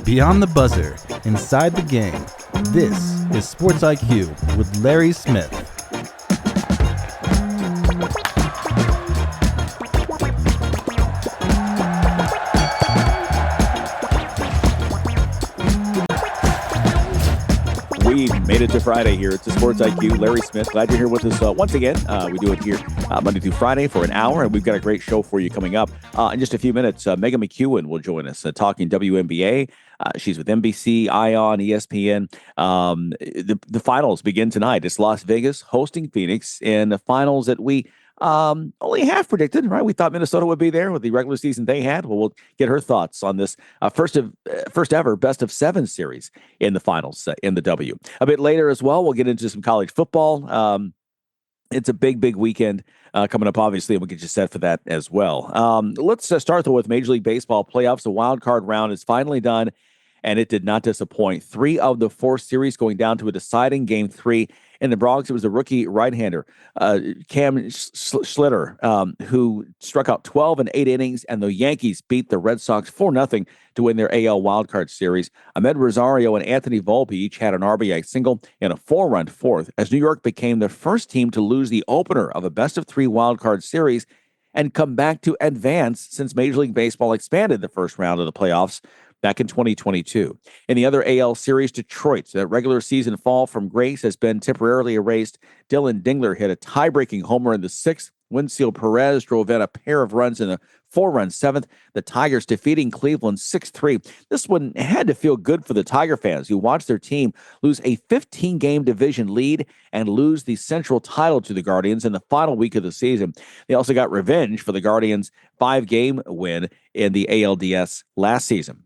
Beyond the buzzer, inside the game, this is SportsIQ with Larry Smith. We made it to Friday here. It's the SportsIQ. Larry Smith, glad you're here with us once again. We do it here Monday through Friday for an hour, and we've got a great show for you coming up. In just a few minutes, Meghan McKeown will join us talking WNBA. She's with NBC, ION, ESPN. The finals begin tonight. It's Las Vegas hosting Phoenix in the finals that we only half predicted, right? We thought Minnesota would be there with the regular season they had. Well, we'll get her thoughts on this first ever best of 7 series in the finals in the W. A bit later as well, we'll get into some college football. It's a big weekend coming up, obviously, and we'll get you set for that as well. Let's start, though, with Major League Baseball playoffs. The wild card round is finally done, and it did not disappoint. 3 of the 4 series going down to a deciding Game 3. In the Bronx, it was the rookie right-hander, Cam Slitter, who struck out 12 in 8 innings, and the Yankees beat the Red Sox 4-0 to win their AL wildcard series. Ahmed Rosario and Anthony Volpe each had an RBI single and a 4-run fourth, as New York became the first team to lose the opener of a best-of-3 wildcard series and come back to advance since Major League Baseball expanded the first round of the playoffs back in 2022. In the other AL series, Detroit's regular season fall from grace has been temporarily erased. Dylan Dingler hit a tie-breaking homer in the 6th. Winfield Perez drove in a pair of runs in the 4-run 7th. The Tigers defeating Cleveland 6-3. This one had to feel good for the Tiger fans who watched their team lose a 15-game division lead and lose the Central title to the Guardians in the final week of the season. They also got revenge for the Guardians' 5-game win in the ALDS last season.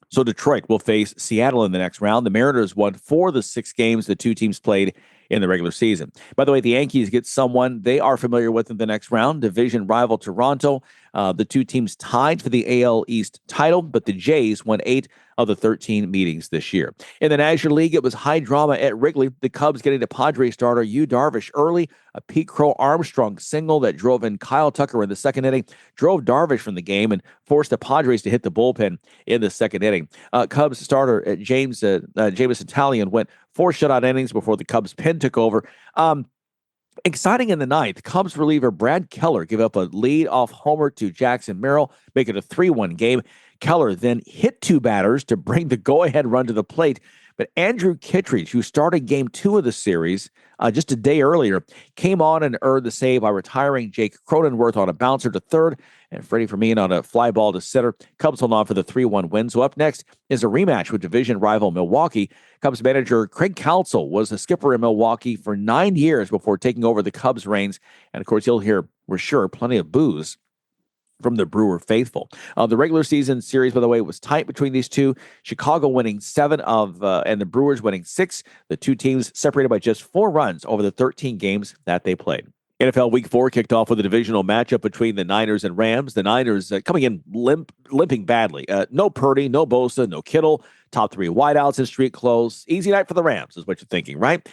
So Detroit will face Seattle in the next round. The Mariners won 4 of the 6 games the two teams played in the regular season. By the way, the Yankees get someone they are familiar with in the next round, division rival Toronto. The two teams tied for the AL East title, but the Jays won 8 of the 13 meetings this year. In the National League, it was high drama at Wrigley. The Cubs getting to Padres starter Yu Darvish early. A Pete Crow Armstrong single that drove in Kyle Tucker in the second inning drove Darvish from the game and forced the Padres to hit the bullpen in the second inning. Cubs starter Jameson Taillon went 4 shutout innings before the Cubs pen took over. Exciting in the ninth, Cubs reliever Brad Keller gave up a lead-off homer to Jackson Merrill, make it a 3-1 game. Keller then hit 2 batters to bring the go-ahead run to the plate, but Andrew Kittredge, who started Game 2 of the series just a day earlier, came on and earned the save by retiring Jake Cronenworth on a bouncer to third and Freddie Fermin on a fly ball to center. Cubs hold on for the 3-1 win. So up next is a rematch with division rival Milwaukee. Cubs manager Craig Counsell was a skipper in Milwaukee for 9 years before taking over the Cubs reins. And, of course, you'll hear, we're sure, plenty of boos from the Brewer faithful. The regular season series, by the way, was tight between these two. Chicago winning 7 and the Brewers winning 6. The two teams separated by just 4 runs over the 13 games that they played. NFL Week 4 kicked off with a divisional matchup between the Niners and Rams. The Niners coming in limping badly. No Purdy, no Bosa, no Kittle. Top 3 wideouts in street clothes. Easy night for the Rams is what you're thinking, right?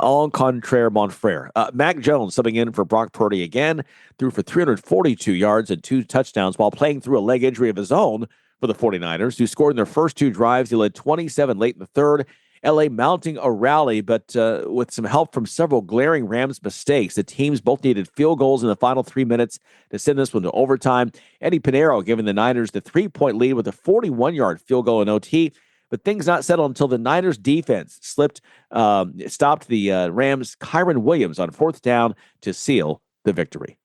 En contraire, mon frere. Mac Jones subbing in for Brock Purdy again, threw for 342 yards and 2 touchdowns while playing through a leg injury of his own for the 49ers, who scored in their first 2 drives. He led 27 late in the third. LA mounting a rally, but with some help from several glaring Rams mistakes. The teams both needed field goals in the final 3 minutes to send this one to overtime. Eddie Pinheiro giving the Niners the 3-point lead with a 41-yard field goal in OT. But things not settled until the Niners defense stopped the Rams' Kyron Williams on 4th down to seal the victory.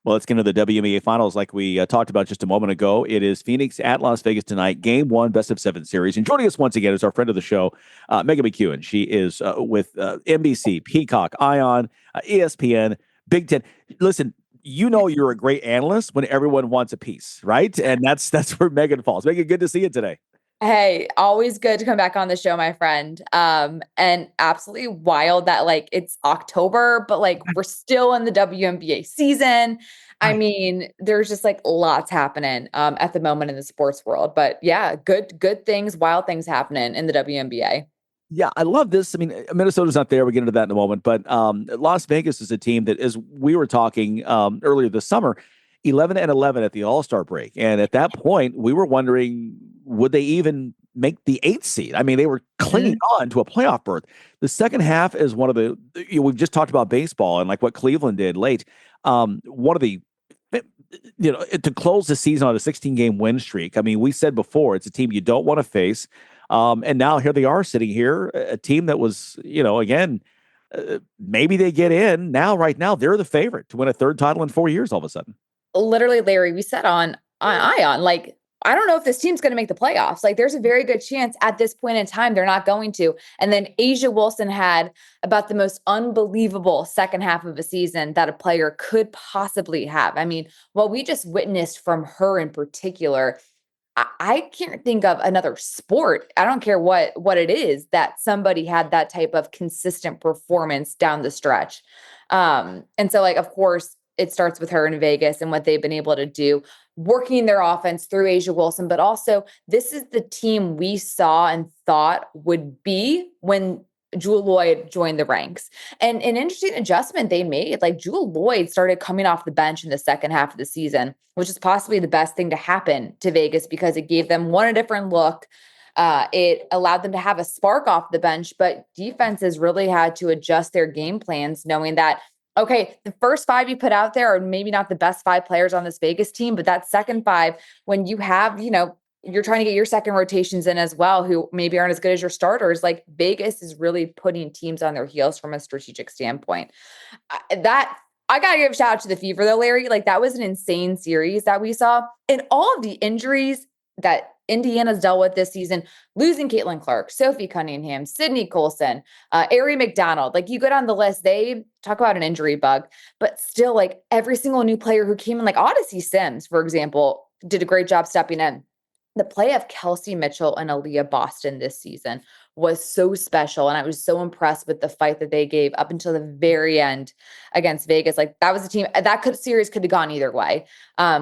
Well, let's get into the WNBA Finals like we talked about just a moment ago. It is Phoenix at Las Vegas tonight, Game 1, best of 7 series. And joining us once again is our friend of the show, Meghan McKeown. She is with NBC, Peacock, ION, ESPN, Big Ten. Listen, you know you're a great analyst when everyone wants a piece, right? And that's where Meghan falls. Meghan, good to see you today. Hey, always good to come back on the show, my friend. And absolutely wild that it's October, but we're still in the WNBA season. I mean, there's just lots happening at the moment in the sports world. But yeah, good things, wild things happening in the WNBA. Yeah, I love this. I mean, Minnesota's not there. We'll get into that in a moment. But Las Vegas is a team that, as we were talking earlier this summer, 11-11 at the All-Star break. And at that point, we were wondering, would they even make the 8th seed? I mean, they were clinging on to a playoff berth. The second half is one of the, we've just talked about baseball and like what Cleveland did late. One of the, to close the season on a 16-game win streak. I mean, we said before, it's a team you don't want to face. And now here they are sitting here, a team that was, again, maybe they get in. Right now, they're the favorite to win a third title in 4 years all of a sudden. Literally, Larry, we said on Ion, like, I don't know if this team's going to make the playoffs. Like, there's a very good chance at this point in time they're not going to. And then A'ja Wilson had about the most unbelievable second half of a season that a player could possibly have. I mean, what we just witnessed from her in particular, I can't think of another sport. I don't care what it is that somebody had that type of consistent performance down the stretch. And so, like, of course, it starts with her in Vegas and what they've been able to do, working their offense through A'ja Wilson. But also, this is the team we saw and thought would be when Jewell Loyd joined the ranks. And an interesting adjustment they made, like Jewell Loyd started coming off the bench in the second half of the season, which is possibly the best thing to happen to Vegas because it gave them a different look. It allowed them to have a spark off the bench, but defenses really had to adjust their game plans, knowing that, okay, the first 5 you put out there are maybe not the best 5 players on this Vegas team, but that second 5, when you have, you're trying to get your second rotations in as well, who maybe aren't as good as your starters, like Vegas is really putting teams on their heels from a strategic standpoint. I got to give a shout out to the Fever though, Larry. Like, that was an insane series that we saw. And all of the injuries that Indiana's dealt with this season, losing Caitlin Clark, Sophie Cunningham, Sydney Colson, Ari McDonald. Like, you go down the list, they talk about an injury bug, but still, like, every single new player who came in, like Odyssey Sims, for example, did a great job stepping in. The play of Kelsey Mitchell and Aaliyah Boston this season was so special. And I was so impressed with the fight that they gave up until the very end against Vegas. Like, that was a team series could have gone either way,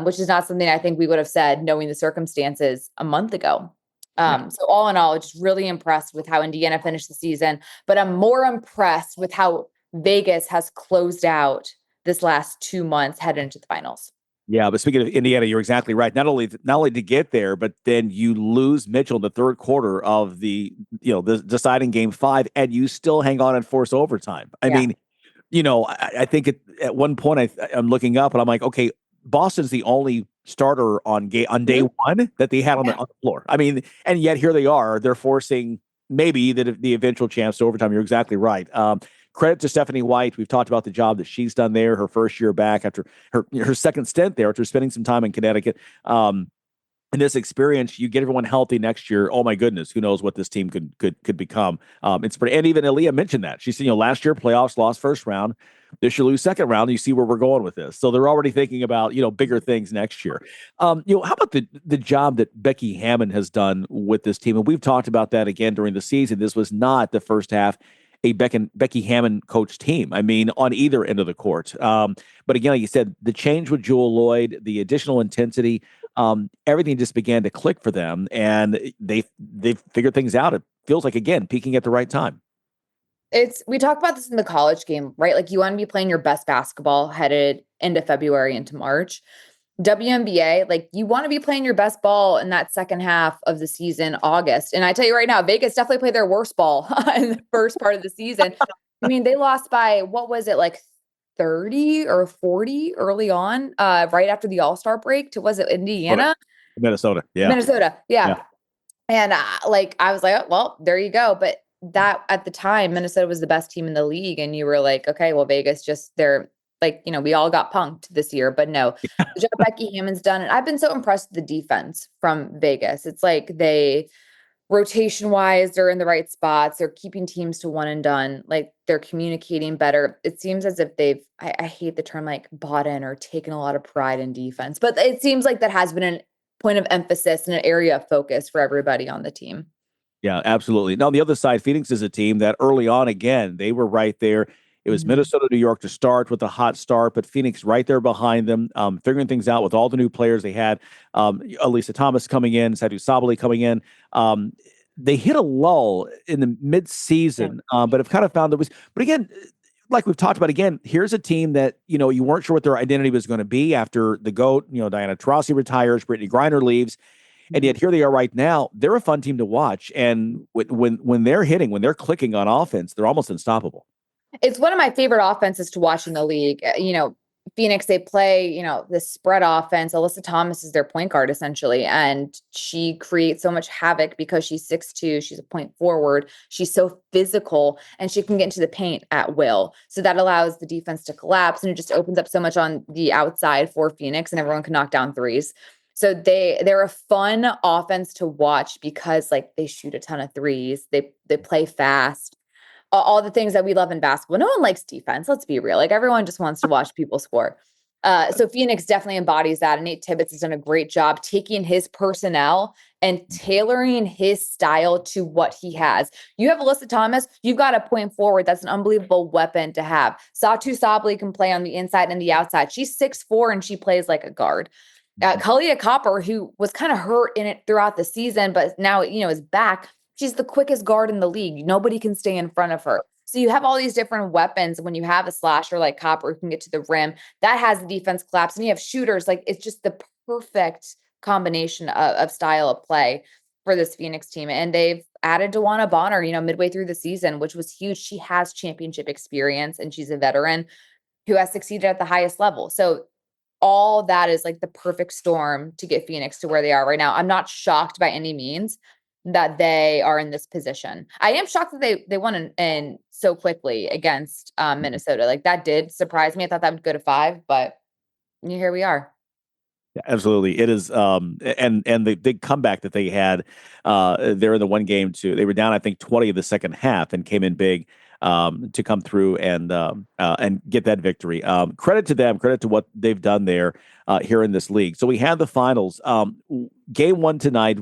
which is not something I think we would have said knowing the circumstances a month ago. So all in all, just really impressed with how Indiana finished the season, but I'm more impressed with how Vegas has closed out this last 2 months heading into the finals. Yeah, but speaking of Indiana, you're exactly right. Not only to get there, but then you lose Mitchell in the third quarter of the deciding game 5, and you still hang on and force overtime. I mean, I think at one point I'm looking up and I'm like, okay, Boston's the only starter on day one that they had on the floor. I mean, and yet here they are. They're forcing maybe the eventual chance to overtime. You're exactly right. Credit to Stephanie White. We've talked about the job that she's done there, her first year back after her second stint there, after spending some time in Connecticut. In this experience, you get everyone healthy next year. Oh my goodness, who knows what this team could become? It's pretty. And even Aaliyah mentioned that. She said, last year playoffs, lost first round. This year lose second round. You see where we're going with this. So they're already thinking about bigger things next year. How about the job that Becky Hammon has done with this team? And we've talked about that again during the season. This was not the first half a Becky Hammon coach team. I mean, on either end of the court. But again, like you said, the change with Jewell Loyd, the additional intensity, everything just began to click for them, and they've figured things out. It feels like, again, peaking at the right time. We talk about this in the college game, right? Like, you want to be playing your best basketball headed into February, into March. WNBA, like, you want to be playing your best ball in that second half of the season, August. And I tell you right now, Vegas definitely played their worst ball in the first part of the season. I mean, they lost by, what was it, like 30 or 40 early on, right after the All-Star break to, was it Indiana? Minnesota. Yeah. Minnesota. Yeah. And I was like, oh, well, there you go. But that at the time, Minnesota was the best team in the league. And you were like, okay, well, Vegas they're like, we all got punked this year, but no, the job Becky Hammon's done. And I've been so impressed with the defense from Vegas. It's like rotation wise, they're in the right spots. They're keeping teams to one and done. Like, they're communicating better. It seems as if I hate the term like bought in or taken a lot of pride in defense, but it seems like that has been a point of emphasis and an area of focus for everybody on the team. Yeah, absolutely. Now, on the other side, Phoenix is a team that early on, again, they were right there. It was Minnesota, New York to start with a hot start, but Phoenix right there behind them, figuring things out with all the new players they had. Elisa Thomas coming in, Sadhu Sabali coming in. They hit a lull in the mid-season, but have kind of found but again, like we've talked about again, here's a team that, you weren't sure what their identity was going to be after the GOAT, Diana Taurasi retires, Brittany Griner leaves. And yet here they are right now. They're a fun team to watch. And when they're hitting, when they're clicking on offense, they're almost unstoppable. It's one of my favorite offenses to watch in the league. Phoenix, they play, this spread offense. Alyssa Thomas is their point guard, essentially. And she creates so much havoc because she's 6'2". She's a point forward. She's so physical and she can get into the paint at will. So that allows the defense to collapse and it just opens up so much on the outside for Phoenix and everyone can knock down threes. So they're a fun offense to watch because they shoot a ton of threes. They play fast. All the things that we love in basketball. No one likes defense. Let's be real. Everyone just wants to watch people score. So Phoenix definitely embodies that. And Nate Tibbetts has done a great job taking his personnel and tailoring his style to what he has. You have Alyssa Thomas, you've got a point forward. That's an unbelievable weapon to have. Satu Sabli can play on the inside and the outside. She's 6'4" and she plays like a guard. Kalia Copper, who was kind of hurt in it throughout the season, but now, is back. She's the quickest guard in the league. Nobody can stay in front of her. So you have all these different weapons. When you have a slasher like Copper who can get to the rim, that has the defense collapse. And you have shooters. It's just the perfect combination of style of play for this Phoenix team. And they've added DeWanna Bonner, midway through the season, which was huge. She has championship experience and she's a veteran who has succeeded at the highest level. So all that is the perfect storm to get Phoenix to where they are right now. I'm not shocked by any means that they are in this position. I am shocked that they won in so quickly against Minnesota. That did surprise me. I thought that would go to 5, but here we are. Yeah, absolutely. It is. And the big comeback that they had there in the one game they were down, I think 20 of the second half and came in big to come through and get that victory. Credit to them, credit to what they've done there here in this league. So we had the finals. Game 1 tonight.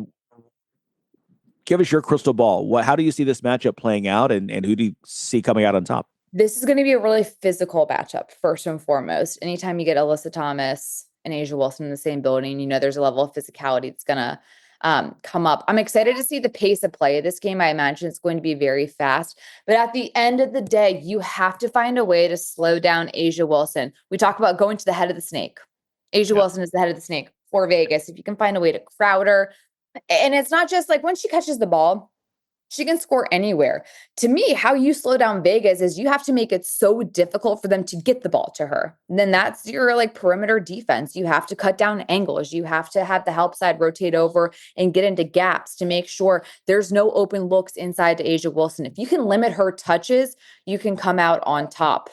Give us your crystal ball. How do you see this matchup playing out, and who do you see coming out on top? This is going to be a really physical matchup, first and foremost. Anytime you get Alyssa Thomas and A'ja Wilson in the same building, there's a level of physicality that's going to come up. I'm excited to see the pace of play of this game. I imagine it's going to be very fast. But at the end of the day, you have to find a way to slow down A'ja Wilson. We talk about going to the head of the snake. A'ja Wilson is the head of the snake for Vegas. If you can find a way to crowd her, and it's not just when she catches the ball, she can score anywhere. To me, how you slow down Vegas is you have to make it so difficult for them to get the ball to her. And then that's your perimeter defense. You have to cut down angles. You have to have the help side rotate over and get into gaps to make sure there's no open looks inside to A'ja Wilson. If you can limit her touches, you can come out on top.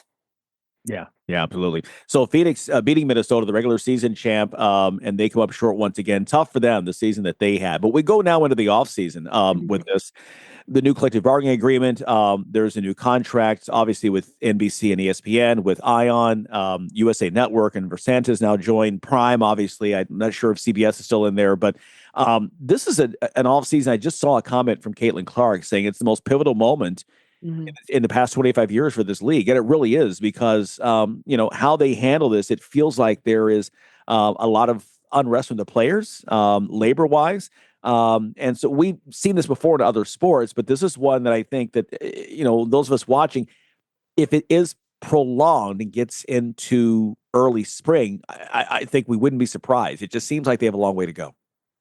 Yeah, absolutely. So Phoenix beating Minnesota, the regular season champ, and they come up short once again. Tough for them, the season that they had. But we go now into the offseason with the new collective bargaining agreement. There's a new contract, obviously, with NBC and ESPN, with Ion, USA Network, and Versantis now joined Prime. Obviously, I'm not sure if CBS is still in there, but this is an offseason. I just saw a comment from Caitlin Clark saying it's the most pivotal moment in the past 25 years for this league. And it really is because, how they handle this, it feels like there is a lot of unrest from the players, labor-wise. And so we've seen this before in other sports, but this is one that I think that, those of us watching, if it is prolonged and gets into early spring, I think we wouldn't be surprised. It just seems like they have a long way to go.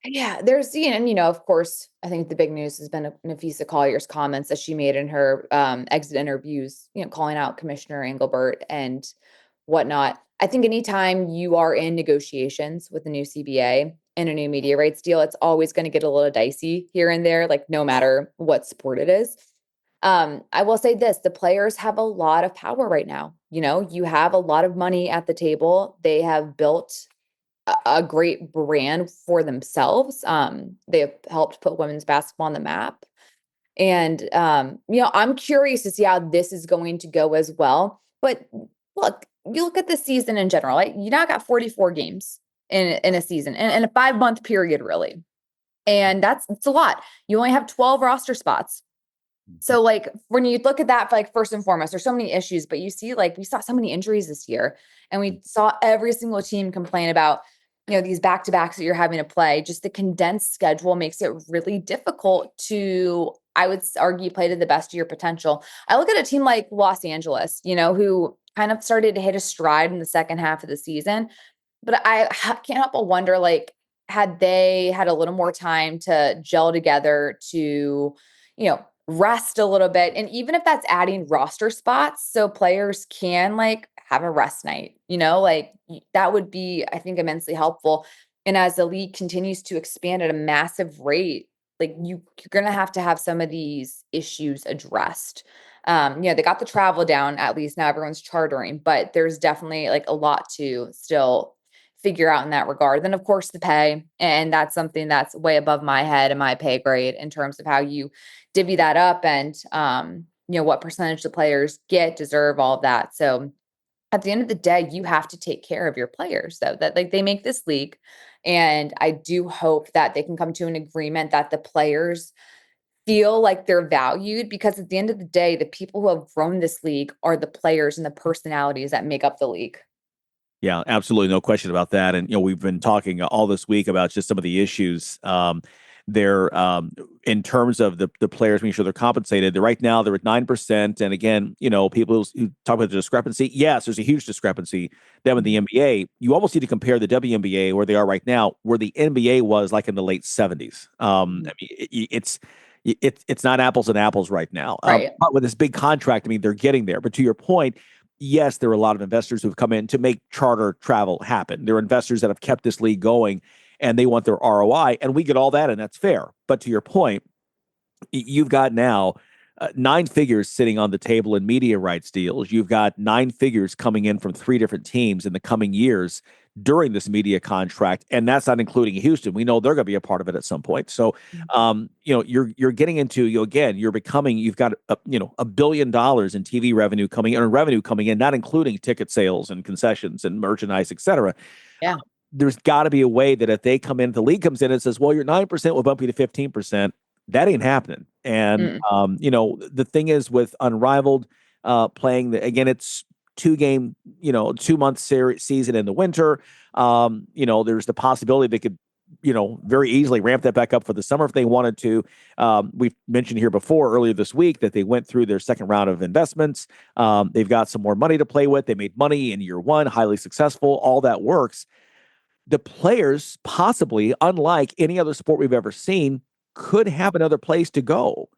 Yeah, there's, and of course, I think the big news has been Nafisa Collier's comments that she made in her exit interviews, calling out Commissioner Engelbert and whatnot. I think anytime you are in negotiations with a new CBA and a new media rights deal, it's always going to get a little dicey here and there, no matter what sport it is. I will say this, the players have a lot of power right now. You have a lot of money at the table. They have built a great brand for themselves. They have helped put women's basketball on the map. And, I'm curious to see how this is going to go as well. But look, you look at the season in general, right? You now got 44 games in a season, in a 5-month period, really. And it's a lot. You only have 12 roster spots. So when you look at that, first and foremost, there's so many issues, but you see, we saw so many injuries this year, and we saw every single team complain about, these back-to-backs that you're having to play. Just the condensed schedule makes it really difficult to I would argue play to the best of your potential. I look at a team like Los Angeles, who kind of started to hit a stride in the second half of the season. But I can't help but wonder, like, had they had a little more time to gel together to, rest a little bit. And even if that's adding roster spots so players can like have a rest night, like that would be, I think, immensely helpful. And as the league continues to expand at a massive rate, like you're going to have some of these issues addressed. They got the travel down, at least now everyone's chartering, but there's definitely like a lot to still figure out in that regard. Then of course the pay, and that's something that's way above my head and my pay grade in terms of how you divvy that up and, what percentage the players deserve, all of that. So at the end of the day, you have to take care of your players though, that like they make this league. And I do hope that they can come to an agreement that the players feel like they're valued, because at the end of the day, the people who have grown this league are the players and the personalities that make up the league. Yeah, absolutely. No question about that. And, we've been talking all this week about just some of the issues there in terms of the players making sure they're compensated. Right now, they're at 9%. And again, people who talk about the discrepancy, yes, there's a huge discrepancy. Then with the NBA, you almost need to compare the WNBA, where they are right now, where the NBA was like in the late 70s. I mean, it's not apples and apples right now. Right. But with this big contract, I mean, they're getting there. But to your point, yes, there are a lot of investors who've come in to make charter travel happen. There are investors that have kept this league going, and they want their ROI, and we get all that, and that's fair. But to your point, you've got now 9 figures sitting on the table in media rights deals. You've got 9 figures coming in from 3 different teams in the coming years during this media contract, and that's not including Houston. We know they're going to be a part of it at some point. So, you're getting into, you've got $1 billion in TV revenue coming in, or revenue coming in, not including ticket sales and concessions and merchandise, et cetera. Yeah. There's got to be a way that if they come in, the league comes in and says, well, your 9% will bump you to 15%. That ain't happening. And, the thing is with Unrivaled playing, again, it's 2-game, 2-month season in the winter. There's the possibility they could, very easily ramp that back up for the summer if they wanted to. We've mentioned here before earlier this week that they went through their second round of investments. They've got some more money to play with. They made money in year 1, highly successful. All that works. The players, possibly, unlike any other sport we've ever seen, could have another place to go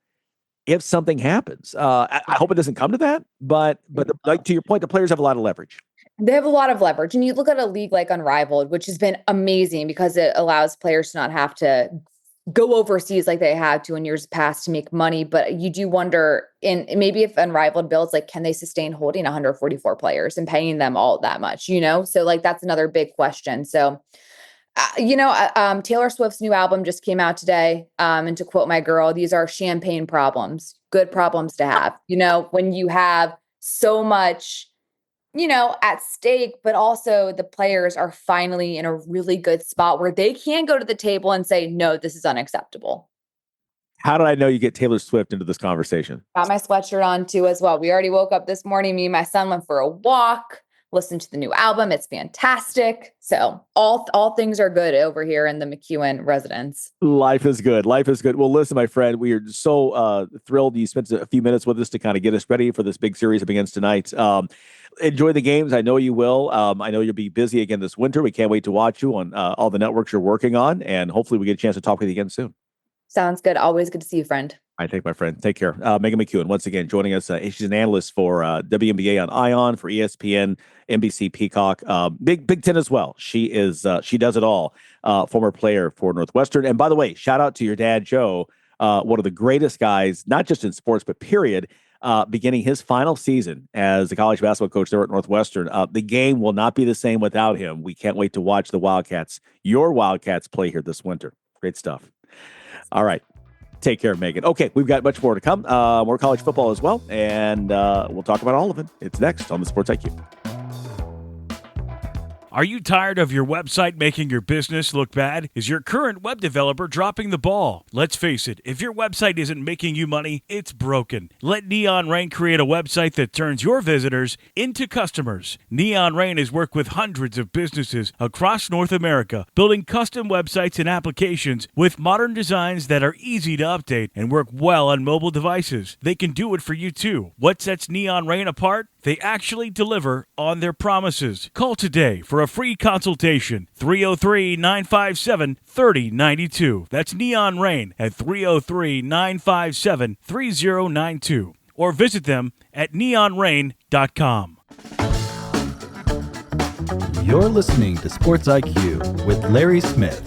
if something happens. I hope it doesn't come to that, but like to your point, the players have a lot of leverage. They have a lot of leverage. And you look at a league like Unrivaled, which has been amazing because it allows players to not have to go overseas like they had to in years past to make money. But you do wonder, maybe if Unrivaled builds, like, can they sustain holding 144 players and paying them all that much, So like, that's another big question. So, Taylor Swift's new album just came out today. And to quote my girl, these are champagne problems, good problems to have, when you have so much, at stake, but also the players are finally in a really good spot where they can go to the table and say, no, this is unacceptable. How did I know you get Taylor Swift into this conversation? Got my sweatshirt on too as well. We already woke up this morning. Me and my son went for a walk, listened to the new album. It's fantastic. So all things are good over here in the McKeown residence. Life is good. Life is good. Well, listen, my friend, we are so thrilled you spent a few minutes with us to kind of get us ready for this big series that begins tonight. Enjoy the games. I know you will. I know you'll be busy again this winter. We can't wait to watch you on all the networks you're working on, and hopefully we get a chance to talk with you again soon. Sounds good. Always good to see you, friend. I take my friend. Take care. Meghan McKeown, once again, joining us. She's an analyst for WNBA on ION, for ESPN, NBC, Peacock, Big Ten as well. She does it all. Former player for Northwestern. And by the way, shout out to your dad, Joe, one of the greatest guys, not just in sports, but period, beginning his final season as a college basketball coach there at Northwestern. The game will not be the same without him. We can't wait to watch the Wildcats, your Wildcats, play here this winter. Great stuff. All right. Take care, Meghan. Okay, we've got much more to come. More college football as well, and we'll talk about all of it. It's next on the Sports IQ. Are you tired of your website making your business look bad? Is your current web developer dropping the ball? Let's face it, if your website isn't making you money, it's broken. Let Neon Rain create a website that turns your visitors into customers. Neon Rain has worked with hundreds of businesses across North America, building custom websites and applications with modern designs that are easy to update and work well on mobile devices. They can do it for you too. What sets Neon Rain apart? They actually deliver on their promises. Call today for a free consultation. 303-957-3092. That's Neon Rain at 303-957-3092. Or visit them at neonrain.com. You're listening to Sports IQ with Larry Smith.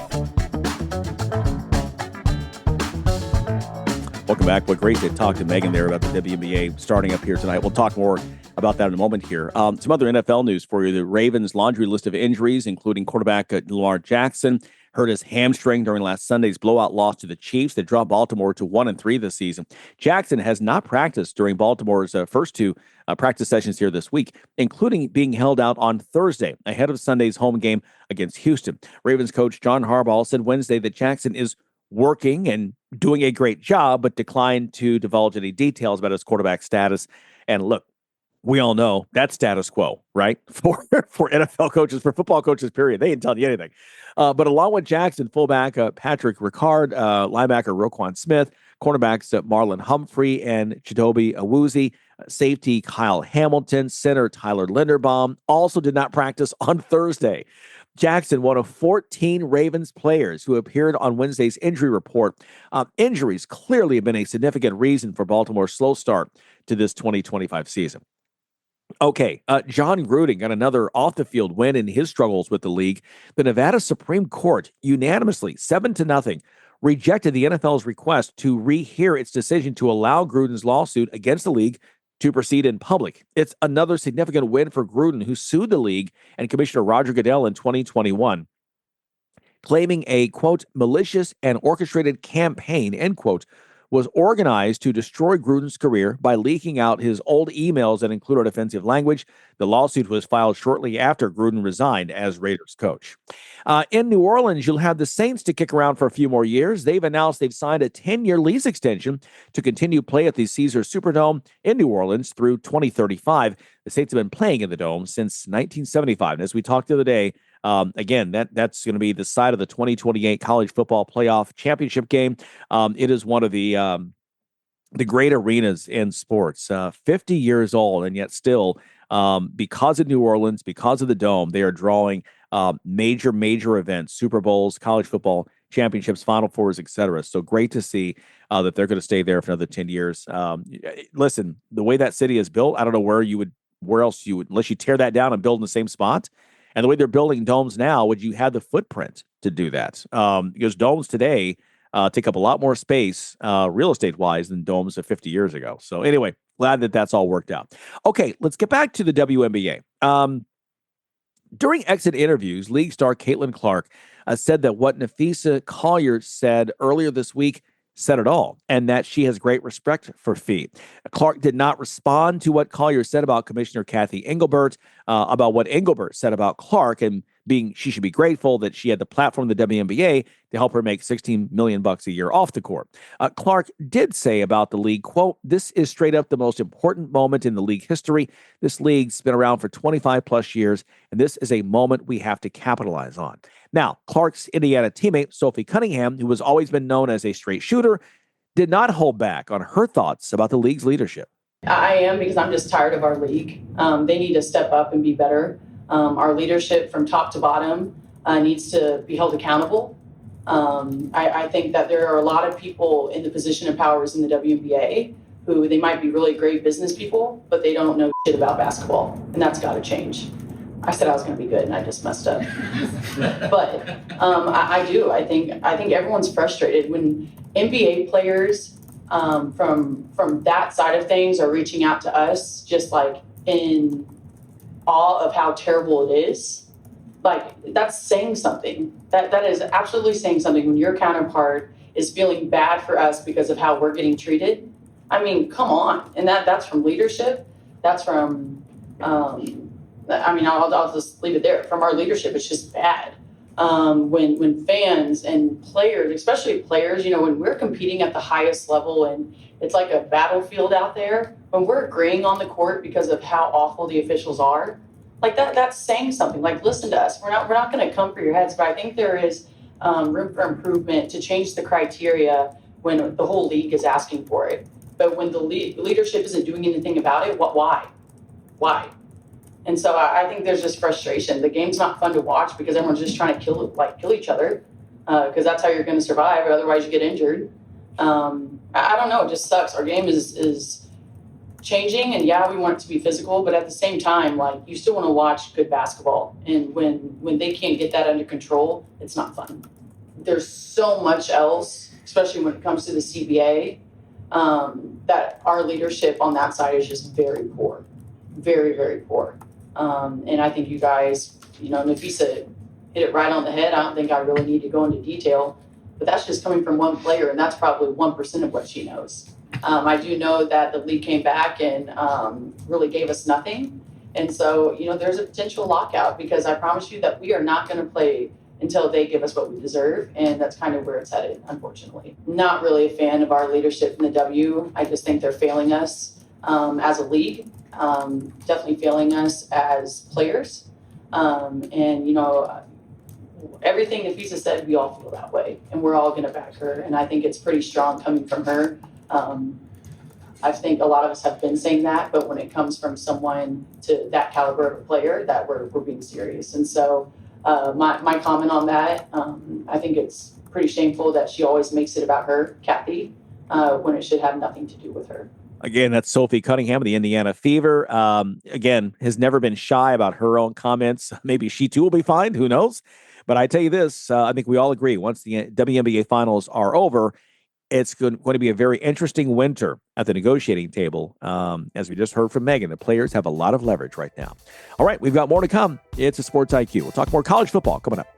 Welcome back. What great to talk to Meghan there about the WNBA starting up here tonight. We'll talk more about that in a moment here. Some other NFL news for you. The Ravens' laundry list of injuries, including quarterback Lamar Jackson, hurt his hamstring during last Sunday's blowout loss to the Chiefs that dropped Baltimore to 1-3 this season. Jackson has not practiced during Baltimore's first two practice sessions here this week, including being held out on Thursday ahead of Sunday's home game against Houston. Ravens coach John Harbaugh said Wednesday that Jackson is working and doing a great job, but declined to divulge any details about his quarterback status. And look, we all know that's status quo, right? For NFL coaches, for football coaches, period. They didn't tell you anything. But along with Jackson, fullback Patrick Ricard, linebacker Roquan Smith, cornerbacks Marlon Humphrey and Chidobe Awuzie, safety Kyle Hamilton, center Tyler Linderbaum also did not practice on Thursday. Jackson, one of 14 Ravens players who appeared on Wednesday's injury report. Injuries clearly have been a significant reason for Baltimore's slow start to this 2025 season. Okay, John Gruden got another off-the-field win in his struggles with the league. The Nevada Supreme Court unanimously, 7-0, rejected the NFL's request to rehear its decision to allow Gruden's lawsuit against the league to proceed in public. It's another significant win for Gruden, who sued the league and Commissioner Roger Goodell in 2021, claiming a, quote, malicious and orchestrated campaign, end quote, was organized to destroy Gruden's career by leaking out his old emails that included offensive language. The lawsuit was filed shortly after Gruden resigned as Raiders coach. In New Orleans, you'll have the Saints to kick around for a few more years. They've announced they've signed a 10-year lease extension to continue play at the Caesars Superdome in New Orleans through 2035. The Saints have been playing in the Dome since 1975. And as we talked the other day, again, that's going to be the site of the 2028 College Football Playoff Championship game. It is one of the great arenas in sports, 50 years old, and yet still, because of New Orleans, because of the Dome, they are drawing major events, Super Bowls, college football championships, Final Fours, etc. So great to see that they're going to stay there for another 10 years. Listen, the way that city is built, I don't know where else you would, unless you tear that down and build in the same spot. And the way they're building domes now, would you have the footprint to do that? Because domes today take up a lot more space real estate-wise than domes of 50 years ago. So anyway, glad that that's all worked out. Okay, let's get back to the WNBA. During exit interviews, league star Caitlin Clark said that what Nafisa Collier said earlier this week said it all, and that she has great respect for Fee. Clark did not respond to what Collier said about Commissioner Kathy Engelbert, about what Engelbert said about Clark, and she should be grateful that she had the platform of the WNBA to help her make $16 million a year off the court. Clark did say about the league, quote, "This is straight up the most important moment in the league history. This league's been around for 25 plus years, and this is a moment we have to capitalize on." Now, Clark's Indiana teammate, Sophie Cunningham, who has always been known as a straight shooter, did not hold back on her thoughts about the league's leadership. I am, because I'm just tired of our league. They need to step up and be better. Our leadership from top to bottom needs to be held accountable. I think that there are a lot of people in the position of powers in the WNBA who they might be really great business people, but they don't know shit about basketball, and that's got to change. I said I was going to be good, and I just messed up. But I do. I think everyone's frustrated when NBA players from that side of things are reaching out to us, just like in awe of how terrible it is. Like, that's saying something. That is absolutely saying something when your counterpart is feeling bad for us because of how we're getting treated. I mean, come on. And that's from leadership. That's from I mean, I'll just leave it there. From our leadership, it's just bad. When fans and players, especially players, when we're competing at the highest level and it's like a battlefield out there, when we're agreeing on the court because of how awful the officials are, like that's saying something. Like, listen to us. We're not going to come for your heads, but I think there is room for improvement to change the criteria when the whole league is asking for it. But when the leadership isn't doing anything about it, why? And so I think there's just frustration. The game's not fun to watch because everyone's just trying to kill each other because that's how you're going to survive. Otherwise, you get injured. I don't know. It just sucks. Our game is changing, and yeah, we want it to be physical, but at the same time, like, you still want to watch good basketball. And when they can't get that under control, it's not fun. There's so much else, especially when it comes to the CBA, that our leadership on that side is just very poor, very, very poor. And I think you guys, Nafisa hit it right on the head. I don't think I really need to go into detail, but that's just coming from one player, and that's probably 1% of what she knows. I do know that the league came back and really gave us nothing. And so, there's a potential lockout because I promise you that we are not going to play until they give us what we deserve. And that's kind of where it's headed, unfortunately. Not really a fan of our leadership in the W. I just think they're failing us as a league, definitely failing us as players. Everything Nafisa said, we all feel that way. And we're all going to back her. And I think it's pretty strong coming from her. I think a lot of us have been saying that, but when it comes from someone to that caliber of a player, that we're being serious. And so my comment on that, I think it's pretty shameful that she always makes it about her, Kathy, when it should have nothing to do with her. Again, that's Sophie Cunningham of the Indiana Fever. Again, has never been shy about her own comments. Maybe she too will be fine. Who knows? But I tell you this, I think we all agree once the WNBA Finals are over, it's going to be a very interesting winter at the negotiating table. As we just heard from Meghan, the players have a lot of leverage right now. All right, we've got more to come. It's a Sports IQ. We'll talk more college football coming up.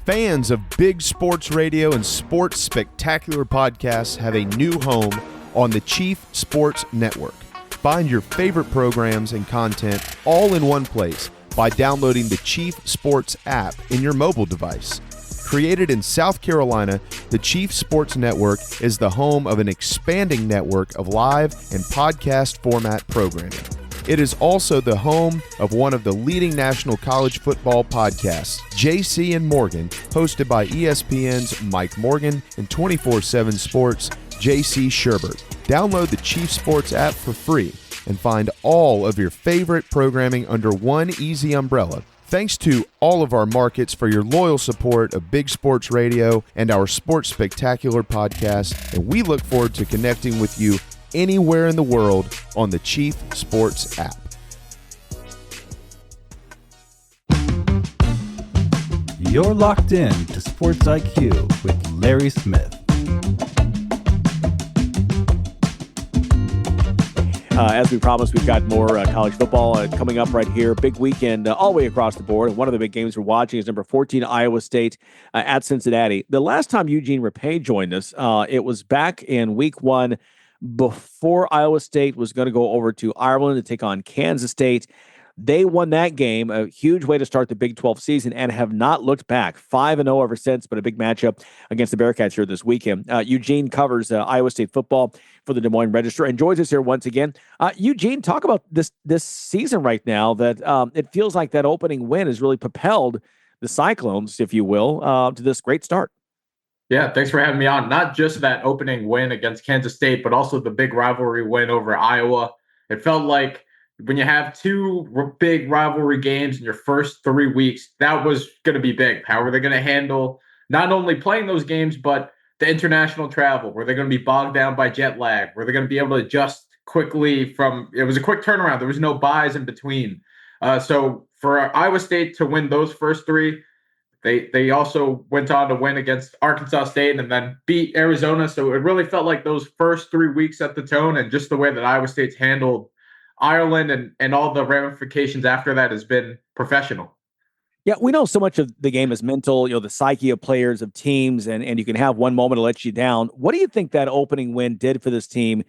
Fans of big sports radio and sports spectacular podcasts have a new home on the Chief Sports Network. Find your favorite programs and content all in one place by downloading the Chief Sports app in your mobile device. Created in South Carolina, the Chief Sports Network is the home of an expanding network of live and podcast format programming. It is also the home of one of the leading national college football podcasts, JC and Morgan, hosted by ESPN's Mike Morgan and 24/7 Sports' JC Sherbert. Download the Chief Sports app for free and find all of your favorite programming under one easy umbrella. Thanks to all of our markets for your loyal support of Big Sports Radio and our Sports Spectacular podcast, and we look forward to connecting with you anywhere in the world on the Chief Sports app. You're locked in to Sports IQ with Larry Smith. As we promised, we've got more college football coming up right here. Big weekend all the way across the board. One of the big games we're watching is number 14, Iowa State at Cincinnati. The last time Eugene Rapay joined us, it was back in week one before Iowa State was going to go over to Ireland to take on Kansas State. They won that game, a huge way to start the Big 12 season, and have not looked back. 5-0 ever since, but a big matchup against the Bearcats here this weekend. Eugene covers Iowa State football for the Des Moines Register and joins us here once again. Eugene, talk about this season right now that it feels like that opening win has really propelled the Cyclones, if you will, to this great start. Yeah, thanks for having me on. Not just that opening win against Kansas State, but also the big rivalry win over Iowa. It felt like when you have two big rivalry games in your first 3 weeks, that was going to be big. How are they going to handle not only playing those games, but the international travel? Were they going to be bogged down by jet lag? Were they going to be able to adjust quickly it was a quick turnaround. There was no buys in between. So for Iowa State to win those first three, they also went on to win against Arkansas State and then beat Arizona. So it really felt like those first 3 weeks set the tone, and just the way that Iowa State's handled Ireland and all the ramifications after that has been professional. Yeah, we know so much of the game is mental, the psyche of players, of teams, and you can have one moment to let you down. What do you think that opening win did for this team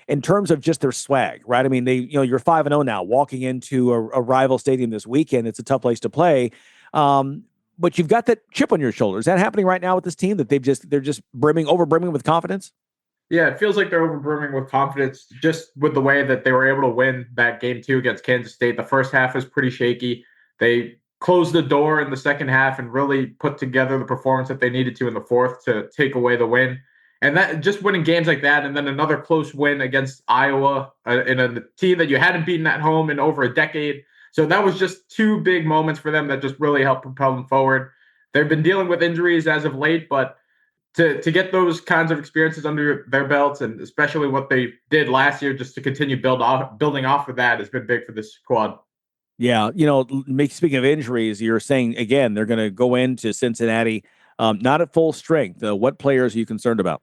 in terms of just their swag, right? I mean, you're 5-0 now, walking into a rival stadium this weekend. It's a tough place to play. But you've got that chip on your shoulder. Is that happening right now with this team, that they're just over brimming with confidence? Yeah, it feels like they're over brimming with confidence just with the way that they were able to win that game 2 against Kansas State. The first half was pretty shaky. They closed the door in the second half and really put together the performance that they needed to in the fourth to take away the win. And that, just winning games like that, and then another close win against Iowa in a team that you hadn't beaten at home in over a decade. So that was just 2 big moments for them that just really helped propel them forward. They've been dealing with injuries as of late, but to get those kinds of experiences under their belts, and especially what they did last year, just to continue building off of that, has been big for this squad. Yeah, speaking of injuries, you're saying, again, they're going to go into Cincinnati not at full strength. What players are you concerned about?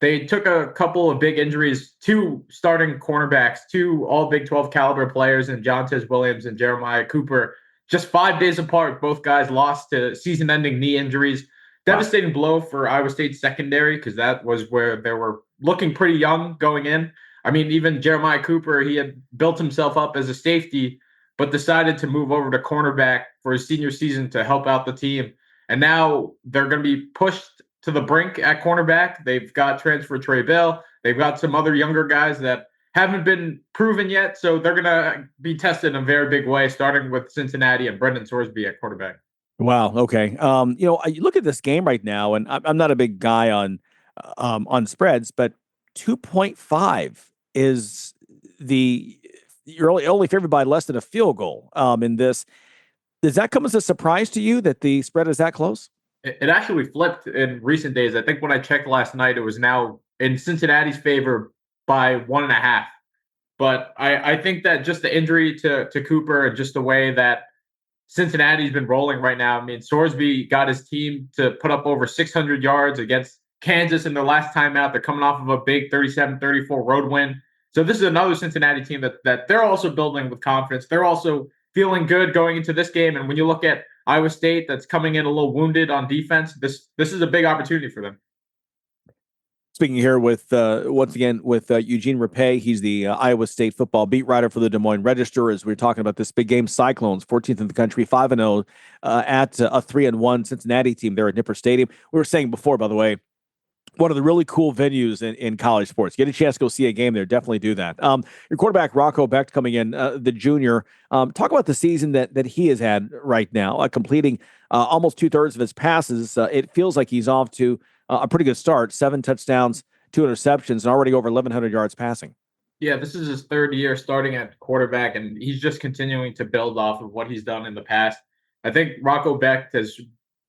They took a couple of big injuries, 2 starting cornerbacks, 2 all Big 12 caliber players, and Jontez Williams and Jeremiah Cooper. Just 5 days apart, both guys lost to season-ending knee injuries. Devastating blow for Iowa State's secondary, because that was where they were looking pretty young going in. I mean, even Jeremiah Cooper, he had built himself up as a safety, but decided to move over to cornerback for his senior season to help out the team. And now they're going to be pushed to the brink at cornerback. They've got transfer Trey Bell. They've got some other younger guys that haven't been proven yet. So they're going to be tested in a very big way, starting with Cincinnati and Brendan Sorsby at quarterback. Wow. Okay. You look at this game right now, and I'm not a big guy on spreads, but 2.5 is you're only favored by less than a field goal in this. Does that come as a surprise to you that the spread is that close? It actually flipped in recent days. I think when I checked last night, it was now in Cincinnati's favor by 1.5. But I think that just the injury to Cooper and just the way that Cincinnati's been rolling right now. I mean, Sorsby got his team to put up over 600 yards against Kansas in their last time out. They're coming off of a big 37-34 road win. So this is another Cincinnati team that they're also building with confidence. They're also feeling good going into this game. And when you look at Iowa State, that's coming in a little wounded on defense, this is a big opportunity for them. Speaking here with, once again, with Eugene Rapay. He's the Iowa State football beat writer for the Des Moines Register, as we're talking about this big game. Cyclones, 14th in the country, 5-0 at a 3-1 Cincinnati team there at Nippert Stadium. We were saying before, by the way, one of the really cool venues in college sports. Get a chance to go see a game there, definitely do that. Your quarterback, Rocco Becht, coming in, the junior. Talk about the season that he has had right now, completing almost 2/3 of his passes. It feels like he's off to a pretty good start. 7 touchdowns, 2 interceptions, and already over 1,100 yards passing. Yeah, this is his 3rd year starting at quarterback, and he's just continuing to build off of what he's done in the past. I think Rocco Becht has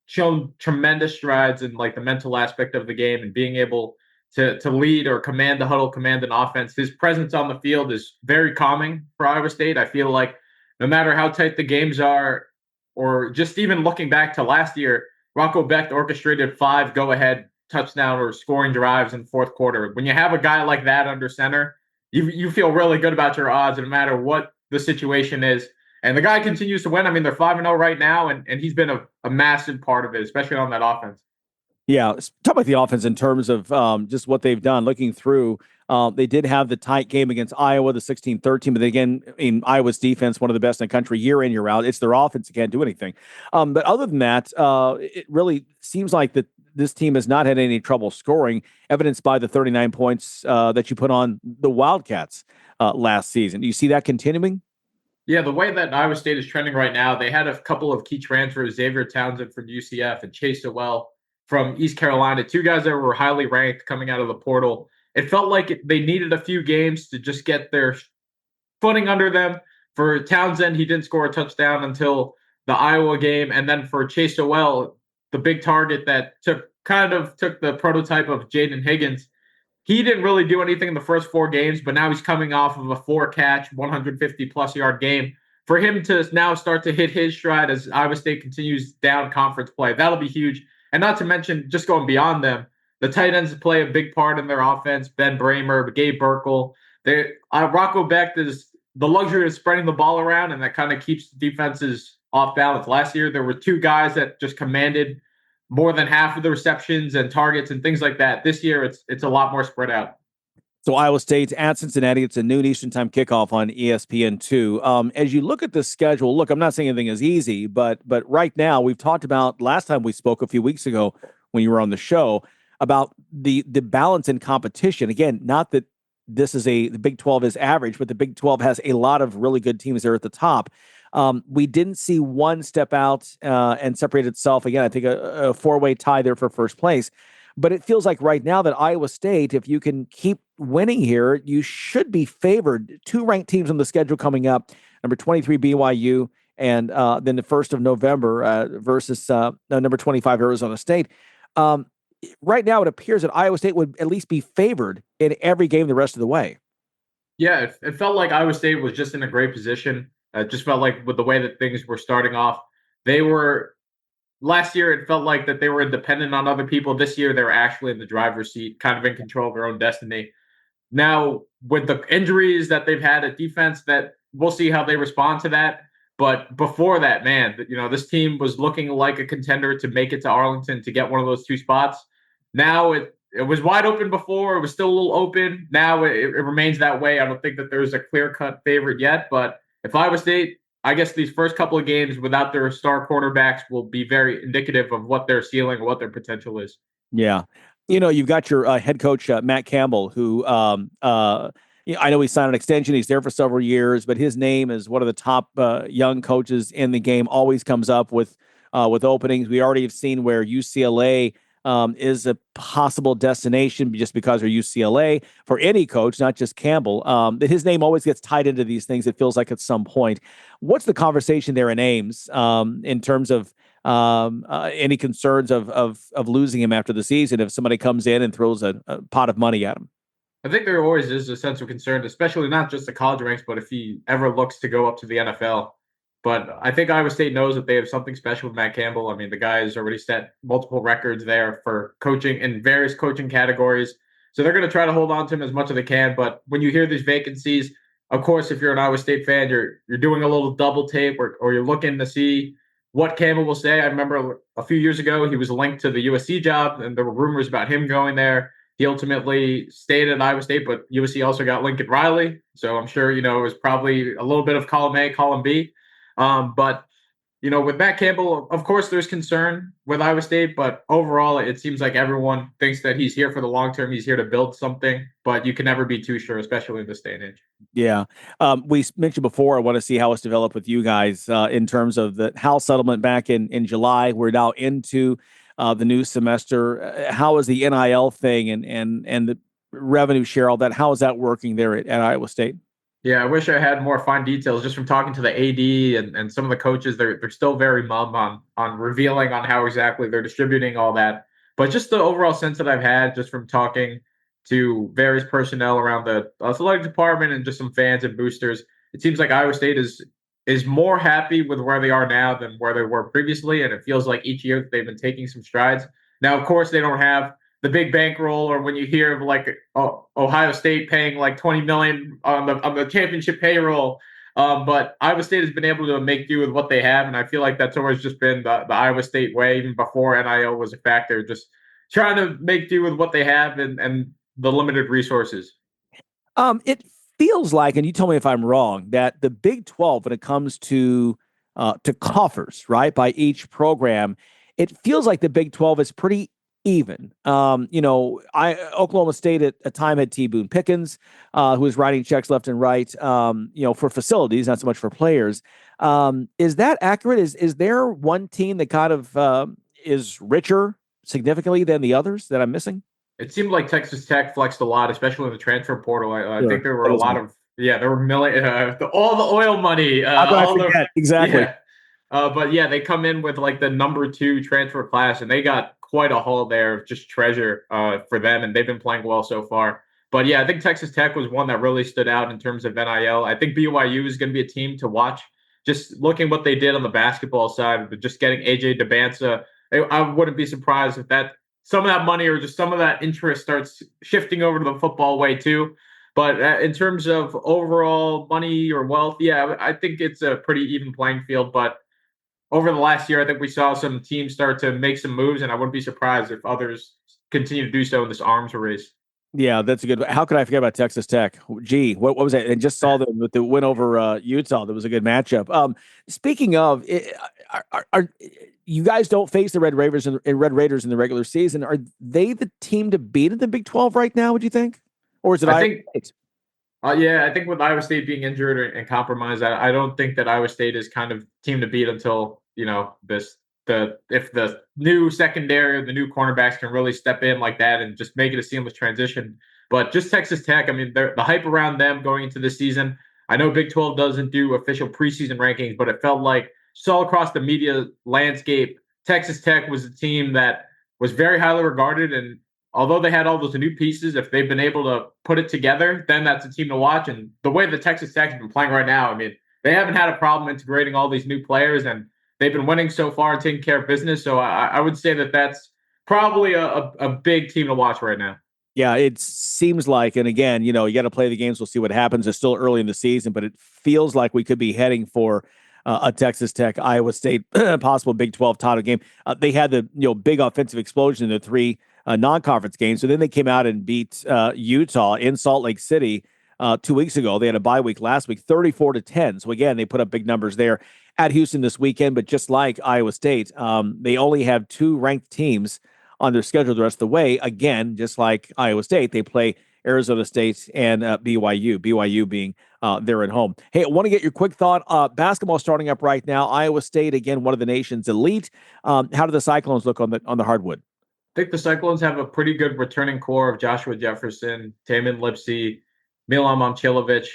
shown tremendous strides in like the mental aspect of the game and being able to lead or command the huddle, command an offense. His presence on the field is very calming for Iowa State. I feel like no matter how tight the games are, or just even looking back to last year, Rocco Becht orchestrated 5 go-ahead touchdown or scoring drives in the fourth quarter. When you have a guy like that under center, you feel really good about your odds, no matter what the situation is. And the guy continues to win. I mean, they're 5-0 right now, and he's been a massive part of it, especially on that offense. Yeah, talk about the offense in terms of just what they've done. Looking through, they did have the tight game against Iowa, the 16-13, but again, in Iowa's defense, one of the best in the country year in, year out. It's their offense that can't do anything. But other than that, it really seems like that this team has not had any trouble scoring, evidenced by the 39 points that you put on the Wildcats last season. Do you see that continuing? Yeah, the way that Iowa State is trending right now, they had a couple of key transfers, Xavier Townsend from UCF and Chase Sowell from East Carolina, 2 guys that were highly ranked coming out of the portal. It felt like they needed a few games to just get their footing under them. For Townsend, he didn't score a touchdown until the Iowa game. And then for Chase Sowell, the big target that took the prototype of Jaden Higgins, he didn't really do anything in the first 4 games, but now he's coming off of a 4-catch, 150-plus yard game. For him to now start to hit his stride as Iowa State continues down conference play, that'll be huge. And not to mention, just going beyond them, the tight ends play a big part in their offense. Ben Bramer, Gabe Burkle. Rocco Becht is the luxury of spreading the ball around, and that kind of keeps defenses off balance. Last year, there were 2 guys that just commanded more than half of the receptions and targets and things like that. This year, it's a lot more spread out. So Iowa State's at Cincinnati. It's a noon Eastern time kickoff on ESPN2. As you look at the schedule, look, I'm not saying anything is easy, but right now we've talked about last time we spoke a few weeks ago when you were on the show about the balance in competition. Again, not that the Big 12 is average, but the Big 12 has a lot of really good teams there at the top. We didn't see one step out and separate itself. Again, I think a four-way tie there for first place. But it feels like right now that Iowa State, if you can keep winning here, you should be favored. Two ranked teams on the schedule coming up, number 23 BYU, and then the 1st of November versus number 25 Arizona State. Right now, it appears that Iowa State would at least be favored in every game the rest of the way. Yeah, it felt like Iowa State was just in a great position. It just felt like with the way that things were starting off, they were last year, it felt like that they were dependent on other people. This year, they were actually in the driver's seat, kind of in control of their own destiny. Now, with the injuries that they've had at defense, that we'll see how they respond to that. But before that, man, this team was looking like a contender to make it to Arlington to get one of those two spots. Now it was wide open before. It was still a little open. Now it remains that way. I don't think that there's a clear-cut favorite yet. But if Iowa State, I guess these first couple of games without their star quarterbacks will be very indicative of what their ceiling, what their potential is. Yeah. You've got your head coach, Matt Campbell, who I know he signed an extension. He's there for several years, but his name is one of the top young coaches in the game, always comes up with openings. We already have seen where UCLA is a possible destination just because they're UCLA for any coach, not just Campbell. That his name always gets tied into these things. It feels like at some point. What's the conversation there in Ames in terms of any concerns of losing him after the season if somebody comes in and throws a pot of money at him? I think there always is a sense of concern, especially not just the college ranks, but if he ever looks to go up to the NFL. But I think Iowa State knows that they have something special with Matt Campbell. I mean, the guy has already set multiple records there for coaching in various coaching categories. So they're going to try to hold on to him as much as they can. But when you hear these vacancies, of course, if you're an Iowa State fan, you're doing a little double tape or you're looking to see what Campbell will say. I remember a few years ago, he was linked to the USC job, and there were rumors about him going there. He ultimately stayed at Iowa State, but USC also got Lincoln Riley. So I'm sure, it was probably a little bit of column A, column B. But with Matt Campbell, of course, there's concern with Iowa State, but overall, it seems like everyone thinks that he's here for the long term. He's here to build something, but you can never be too sure, especially in this day and age. Yeah. We mentioned before, I want to see how it's developed with you guys in terms of the House settlement back in July. We're now into the new semester. How is the NIL thing and the revenue share, all that? How is that working there at Iowa State? Yeah, I wish I had more fine details. Just from talking to the AD and some of the coaches, they're still very mum on revealing on how exactly they're distributing all that. But just the overall sense that I've had just from talking to various personnel around the athletic department and just some fans and boosters, it seems like Iowa State is more happy with where they are now than where they were previously, and it feels like each year that they've been taking some strides. Now, of course, they don't have the big bankroll, or when you hear of like Ohio State paying like $20 million on the championship payroll, but Iowa State has been able to make do with what they have, and I feel like that's always just been the Iowa State way, even before NIL was a factor. Just trying to make do with what they have and the limited resources. It feels like, and you tell me if I'm wrong, that the Big 12, when it comes to coffers, right, by each program, it feels like the Big 12 is pretty even. Oklahoma State at a time had T. Boone Pickens, who was writing checks left and right, for facilities, not so much for players. Is that accurate? Is there one team that kind of is richer significantly than the others that I'm missing? It seemed like Texas Tech flexed a lot, especially in the transfer portal. I think there were a lot of there were all the oil money. How could I forget? Exactly. Yeah. But yeah, they come in with like the number 2 transfer class, and they got quite a haul there of just treasure for them, and they've been playing well so far. But yeah, I think Texas Tech was one that really stood out in terms of NIL. I think BYU is going to be a team to watch. Just looking what they did on the basketball side, but just getting AJ DeBanza, I wouldn't be surprised if that some of that money or just some of that interest starts shifting over to the football way too. But in terms of overall money or wealth, yeah, I think it's a pretty even playing field. But over the last year, I think we saw some teams start to make some moves, and I wouldn't be surprised if others continue to do so in this arms race. Yeah, that's a good. How could I forget about Texas Tech? Gee, what was that? And just saw them with the win over Utah. That was a good matchup. Speaking of, are you guys don't face the Red Raiders and Red Raiders in the regular season? Are they the team to beat in the Big 12 right now? Would you think, or is it? I think. I think with Iowa State being injured and compromised, I don't think that Iowa State is kind of team to beat until if the new secondary, the new cornerbacks can really step in like that and just make it a seamless transition. But just Texas Tech, I mean, the hype around them going into this season. I know Big 12 doesn't do official preseason rankings, but it felt like all across the media landscape, Texas Tech was a team that was very highly regarded. And although they had all those new pieces, if they've been able to put it together, then that's a team to watch. And the way the Texas Tech has been playing right now, I mean, they haven't had a problem integrating all these new players, and they've been winning so far and taking care of business. So I would say that that's probably a big team to watch right now. Yeah, it seems like, and again, you got to play the games. We'll see what happens. It's still early in the season, but it feels like we could be heading for a Texas Tech, Iowa State, possible Big 12 title game. They had the big offensive explosion in the three non-conference games. So then they came out and beat Utah in Salt Lake City 2 weeks ago. They had a bye week last week, 34-10. So again, they put up big numbers there at Houston this weekend. But just like Iowa State, they only have two ranked teams on their schedule the rest of the way. Again, just like Iowa State, they play Arizona State and BYU. BYU being there at home. Hey, I want to get your quick thought. Basketball starting up right now. Iowa State, again, one of the nation's elite. How do the Cyclones look on the hardwood? I think the Cyclones have a pretty good returning core of Joshua Jefferson, Tamin Lipsey, Milan Momcilovic.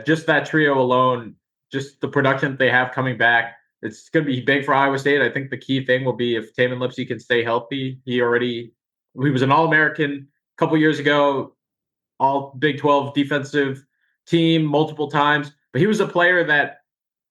Just that trio alone, just the production that they have coming back, it's going to be big for Iowa State. I think the key thing will be if Tamin Lipsey can stay healthy. He was an All-American a couple years ago, all Big 12 defensive team multiple times, but he was a player that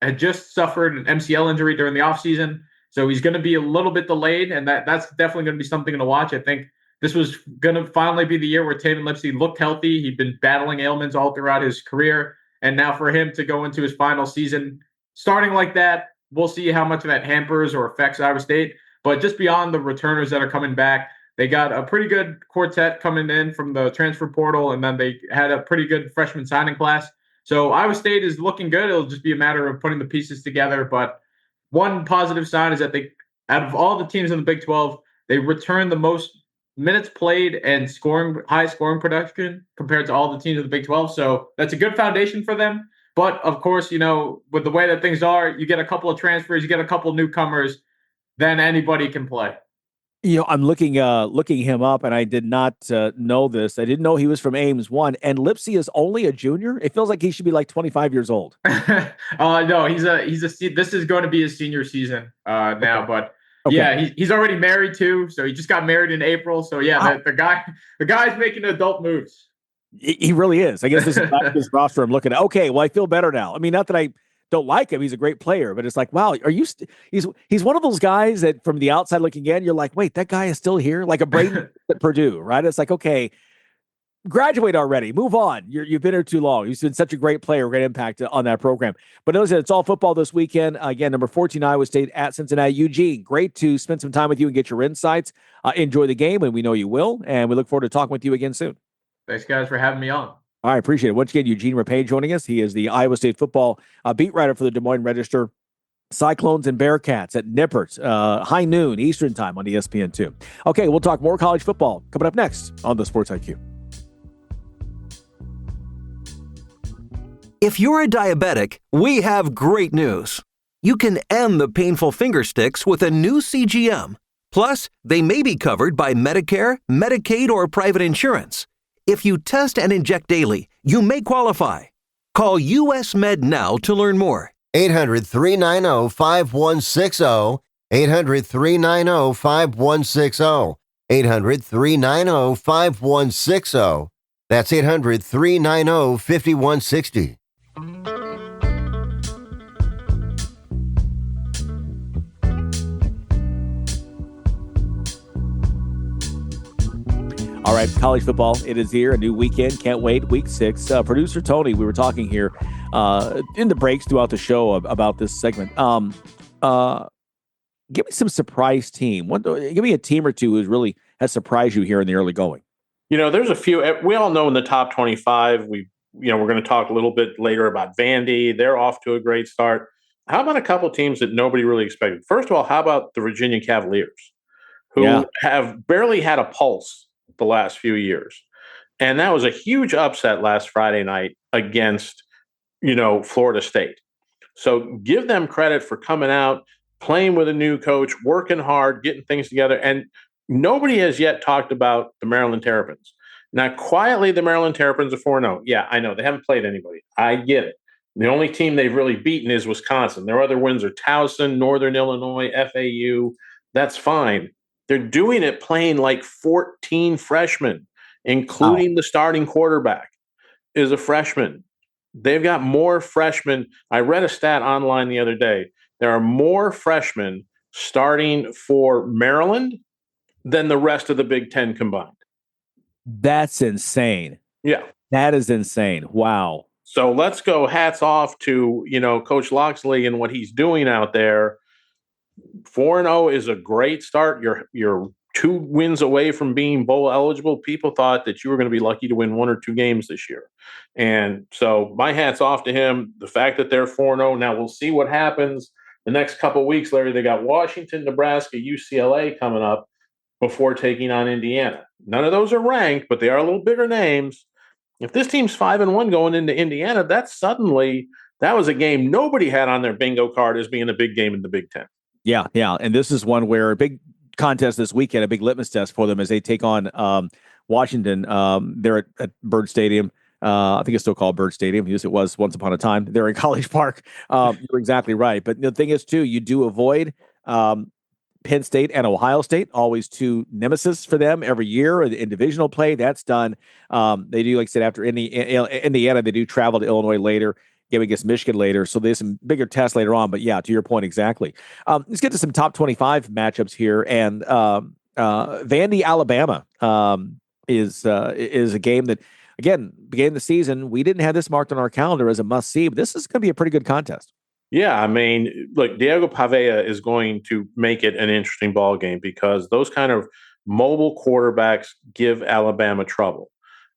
had just suffered an MCL injury during the offseason. So he's going to be a little bit delayed, and that's definitely going to be something to watch. I think this was going to finally be the year where Tamin Lipsey looked healthy. He'd been battling ailments all throughout his career, and now for him to go into his final season starting like that, we'll see how much of that hampers or affects Iowa State. But just beyond the returners that are coming back, they got a pretty good quartet coming in from the transfer portal, and then they had a pretty good freshman signing class. So Iowa State is looking good. It'll just be a matter of putting the pieces together. But one positive sign is that out of all the teams in the Big 12, they return the most minutes played and high scoring production compared to all the teams in the Big 12. So that's a good foundation for them. But of course, with the way that things are, you get a couple of transfers, you get a couple of newcomers, then anybody can play. I'm looking him up, and I did not know this. I didn't know he was from Ames 1, and Lipsey is only a junior. It feels like he should be like 25 years old. No, this is going to be his senior season now, but okay. Yeah, he's already married too. So he just got married in April. So yeah, the guy's making adult moves. He really is. I guess this is not his roster I'm looking at. Okay, well, I feel better now. I mean, not that I don't like him. He's a great player, but it's like, wow, he's one of those guys that from the outside looking in, you're like, wait, that guy is still here? Like a Braden at Purdue, right? It's like, okay, graduate already. Move on. You've been here too long. He's been such a great player, great impact on that program. But listen, it's all football this weekend. Again, number 14, Iowa State at Cincinnati. Eugene, great to spend some time with you and get your insights. Enjoy the game, and we know you will. And we look forward to talking with you again soon. Thanks, guys, for having me on. I appreciate it. Once again, Eugene Rapay joining us. He is the Iowa State football beat writer for the Des Moines Register. Cyclones and Bearcats at Nippert, high noon Eastern time on ESPN2. Okay, we'll talk more college football coming up next on the SportsIQ. If you're a diabetic, we have great news. You can end the painful finger sticks with a new CGM. Plus, they may be covered by Medicare, Medicaid, or private insurance. If you test and inject daily, you may qualify. Call US Med now to learn more. 800-390-5160. 800-390-5160. 800-390-5160. That's 800-390-5160. All right, college football, it is here, a new weekend. Can't wait, week 6. Producer Tony, we were talking here in the breaks throughout the show about this segment. Give me some surprise team. Give me a team or two who really has surprised you here in the early going. There's a few. We all know in the top 25, we're going to talk a little bit later about Vandy. They're off to a great start. How about a couple teams that nobody really expected? First of all, how about the Virginia Cavaliers, who have barely had a pulse the last few years? And that was a huge upset last Friday night against, Florida State. So give them credit for coming out, playing with a new coach, working hard, getting things together. And nobody has yet talked about the Maryland Terrapins. Now, quietly, the Maryland Terrapins are 4-0. Yeah, I know. They haven't played anybody. I get it. The only team they've really beaten is Wisconsin. Their other wins are Towson, Northern Illinois, FAU. That's fine. They're doing it playing like 14 freshmen, including the starting quarterback is a freshman. They've got more freshmen. I read a stat online the other day. There are more freshmen starting for Maryland than the rest of the Big Ten combined. That's insane. Yeah. That is insane. Wow. So let's go hats off to, Coach Loxley and what he's doing out there. 4-0 is a great start. You're 2 wins away from being bowl eligible. People thought that you were going to be lucky to win 1 or 2 games this year. And so my hat's off to him. The fact that they're 4-0. Now we'll see what happens the next couple of weeks, Larry. They got Washington, Nebraska, UCLA coming up before taking on Indiana. None of those are ranked, but they are a little bigger names. If this team's 5-1 going into Indiana, that was a game nobody had on their bingo card as being a big game in the Big Ten. Yeah. And this is one where a big contest this weekend, a big litmus test for them as they take on Washington. They're at Bird Stadium. I think it's still called Bird Stadium. Yes, it was once upon a time. They're in College Park. You're exactly right. But the thing is, too, you do avoid Penn State and Ohio State, always 2 nemesis for them every year in divisional play. That's done. They do, like I said, after Indiana, they do travel to Illinois later, game against Michigan later. So there's some bigger tests later on. But yeah, to your point, exactly. Let's get to some top 25 matchups here. And Vandy, Alabama is a game that, again, beginning of the season, we didn't have this marked on our calendar as a must-see, but this is going to be a pretty good contest. Yeah, I mean, look, Diego Pavea is going to make it an interesting ball game because those kind of mobile quarterbacks give Alabama trouble.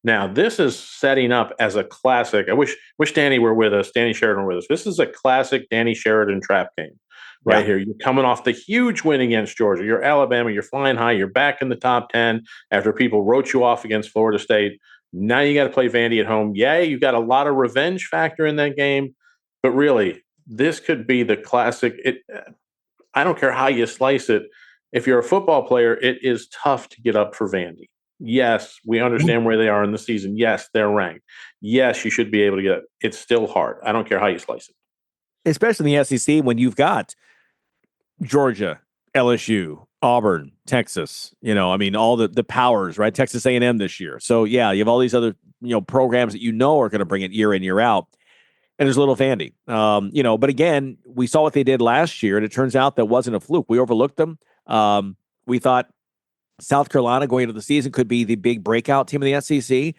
Now, this is setting up as a classic. I wish Danny were with us, Danny Sheridan were with us. This is a classic Danny Sheridan trap game right here. You're coming off the huge win against Georgia. You're Alabama. You're flying high. You're back in the top 10 after people wrote you off against Florida State. Now you got to play Vandy at home. Yeah, you got a lot of revenge factor in that game, but really, this could be the classic. I don't care how you slice it. If you're a football player, it is tough to get up for Vandy. Yes, we understand where they are in the season. Yes, they're ranked. Yes, you should be able to get it. It's still hard. I don't care how you slice it. Especially in the SEC when you've got Georgia, LSU, Auburn, Texas, all the powers, right? Texas A&M this year. So yeah, you have all these other, programs that are going to bring it year in, year out. And there's a little Vandy, but again, we saw what they did last year, and it turns out that wasn't a fluke. We overlooked them. We thought South Carolina going into the season could be the big breakout team in the SEC.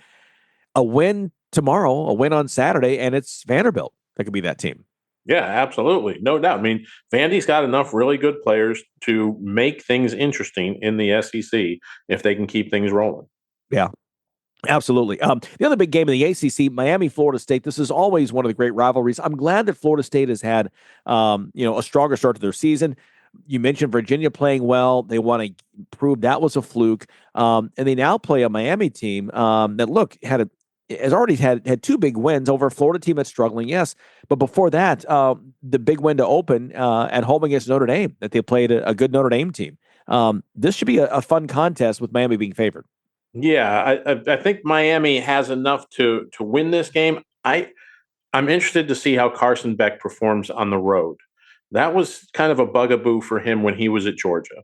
A win tomorrow, a win on Saturday, and it's Vanderbilt that could be that team. Yeah, absolutely. No doubt. I mean, Vandy's got enough really good players to make things interesting in the SEC if they can keep things rolling. Yeah. Absolutely. The other big game in the ACC, Miami, Florida State. This is always one of the great rivalries. I'm glad that Florida State has had, a stronger start to their season. You mentioned Virginia playing well. They want to prove that was a fluke, and they now play a Miami team that has already had 2 big wins over a Florida team that's struggling. Yes, but before that, the big win to open at home against Notre Dame. That they played a good Notre Dame team. This should be a fun contest with Miami being favored. Yeah, I think Miami has enough to win this game. I'm interested to see how Carson Beck performs on the road. That was kind of a bugaboo for him when he was at Georgia.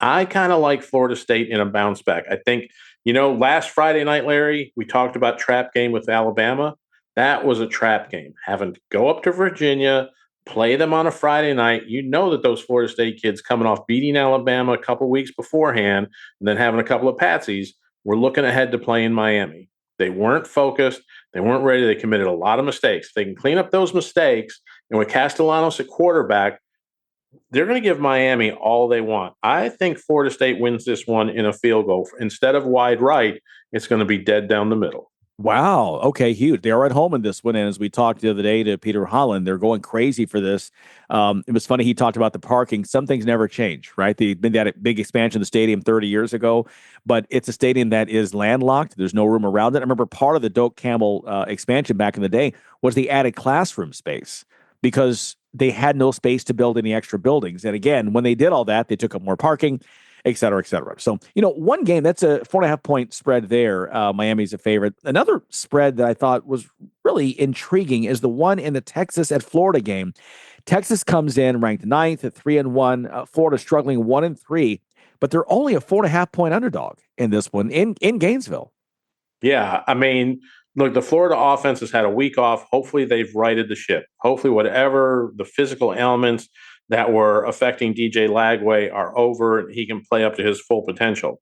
I kind of like Florida State in a bounce back. I think, last Friday night, Larry, we talked about trap game with Alabama. That was a trap game. Having to go up to Virginia, play them on a Friday night. That those Florida State kids coming off beating Alabama a couple weeks beforehand and then having a couple of patsies, we're looking ahead to playing Miami. They weren't focused. They weren't ready. They committed a lot of mistakes. If they can clean up those mistakes, and with Castellanos at quarterback, They're going to give Miami all they want. I think Florida State wins this one in a field goal. Instead of wide right, it's going to be dead down the middle. Wow. Okay, huge. They are at home in this one. And as we talked the other day to Peter Holland, they're going crazy for this. It was funny. He talked about the parking. Some things never change, right? They've been that big expansion of the stadium 30 years ago, but it's a stadium that is landlocked. There's no room around it. I remember part of the Doak Campbell expansion back in the day was the added classroom space because they had no space to build any extra buildings. And again, when they did all that, they took up more parking, et cetera, et cetera. So, one game, that's a 4.5-point spread there. Miami's a favorite. Another spread that I thought was really intriguing is the one in the Texas at Florida game. Texas comes in ranked 9th at 3-1. Florida struggling 1-3, but they're only a 4.5-point underdog in this one in Gainesville. Yeah, I mean, look, the Florida offense has had a week off. Hopefully they've righted the ship. Hopefully whatever the physical elements that were affecting DJ Lagway are over and he can play up to his full potential.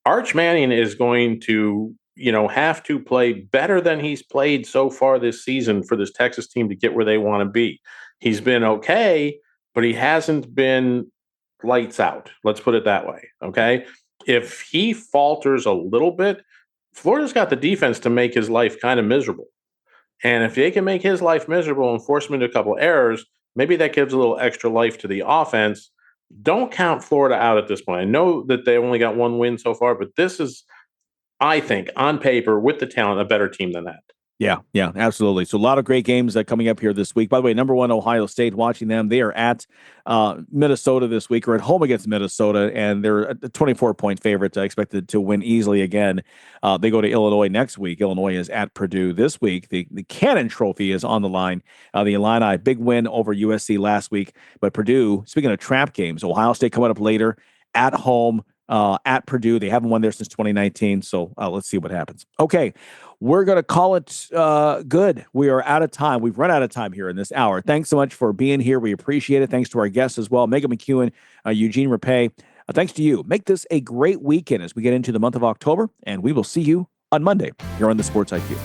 Arch Manning is going to, have to play better than he's played so far this season for this Texas team to get where they want to be. He's been okay, but he hasn't been lights out. Let's put it that way. Okay. If he falters a little bit, Florida's got the defense to make his life kind of miserable. And if they can make his life miserable and force him into a couple errors, maybe that gives a little extra life to the offense. Don't count Florida out at this point. I know that they only got one win so far, but this is, I think, on paper, with the talent, a better team than that. Yeah, absolutely. So a lot of great games coming up here this week. By the way, number 1, Ohio State, watching them. They are at Minnesota this week, or at home against Minnesota, and they're a 24-point favorite, expected to win easily again. They go to Illinois next week. Illinois is at Purdue this week. The Cannon Trophy is on the line. The Illini, big win over USC last week. But Purdue, speaking of trap games, Ohio State coming up later, at home, at Purdue. They haven't won there since 2019, so let's see what happens. Okay, we're going to call it good. We are out of time. We've run out of time here in this hour. Thanks so much for being here. We appreciate it. Thanks to our guests as well, Meghan McKeown, Eugene Rapay. Thanks to you. Make this a great weekend as we get into the month of October, and we will see you on Monday here on the Sports IQ.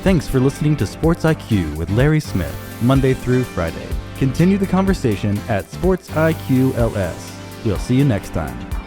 Thanks for listening to Sports IQ with Larry Smith, Monday through Friday. Continue the conversation at SportsIQ LS. We'll see you next time.